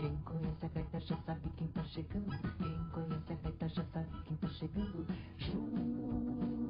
Quem conhece a gaita já sabe quem tá chegando. Quem conhece a gaita já sabe quem tá chegando. João